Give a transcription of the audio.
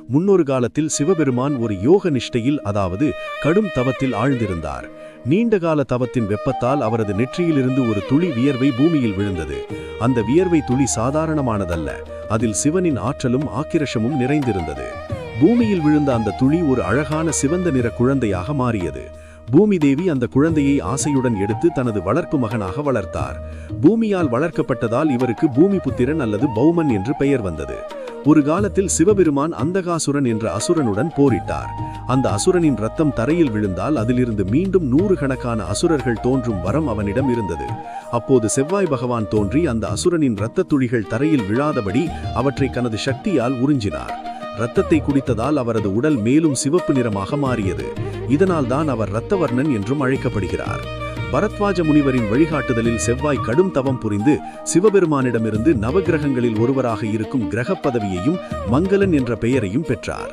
முன்னொரு காலத்தில் சிவபெருமான் ஒரு யோக நிஷ்டையில், அதாவது கடும் தவத்தில் ஆழ்ந்திருந்தார். நீண்டகால தவத்தின் வெப்பத்தால் அவரது நெற்றியிலிருந்து ஒரு துளி வியர்வை பூமியில் விழுந்தது. அந்த வியர்வை துளி சாதாரணமானதல்ல, அதில் சிவனின் ஆற்றலும் ஆக்கிரஷமும் நிறைந்திருந்தது. பூமியில் விழுந்த அந்த துளி ஒரு அழகான சிவந்த நிற குழந்தையாக மாறியது. பூமி தேவி அந்த குழந்தையை ஆசையுடன் எடுத்து தனது வளர்ப்பு மகனாக வளர்த்தார். பூமியால் வளர்க்கப்பட்டதால் இவருக்கு பூமிபுத்திரன் அல்லது பௌமன் என்று பெயர் வந்தது. ஒரு காலத்தில் சிவபெருமான் அந்தகாசுரன் என்ற அசுரனுடன் போரிட்டார். அந்த அசுரனின் ரத்தம் தரையில் விழுந்தால் அதிலிருந்து மீண்டும் 100 கணக்கான அசுரர்கள் தோன்றும் வரம் அவனிடம் இருந்தது. அப்போது செவ்வாய் பகவான் தோன்றி அந்த அசுரனின் இரத்த துளிகள் தரையில் விழாதபடி அவற்றை தனது சக்தியால் உறிஞ்சினார். இரத்தத்தை குடித்ததால் அவரது உடல் மேலும் சிவப்பு நிறமாக மாறியது. இதனால்தான் அவர் இரத்தவர்ணன் என்றும் அழைக்கப்படுகிறார். பரத்வாஜ முனிவரின் வழிகாட்டுதலில் செவ்வாய் கடும் தவம் புரிந்து சிவபெருமானிடமிருந்து நவகிரகங்களில் ஒருவராக இருக்கும் கிரகப் பதவியையும் மங்களன் என்ற பெயரையும் பெற்றார்.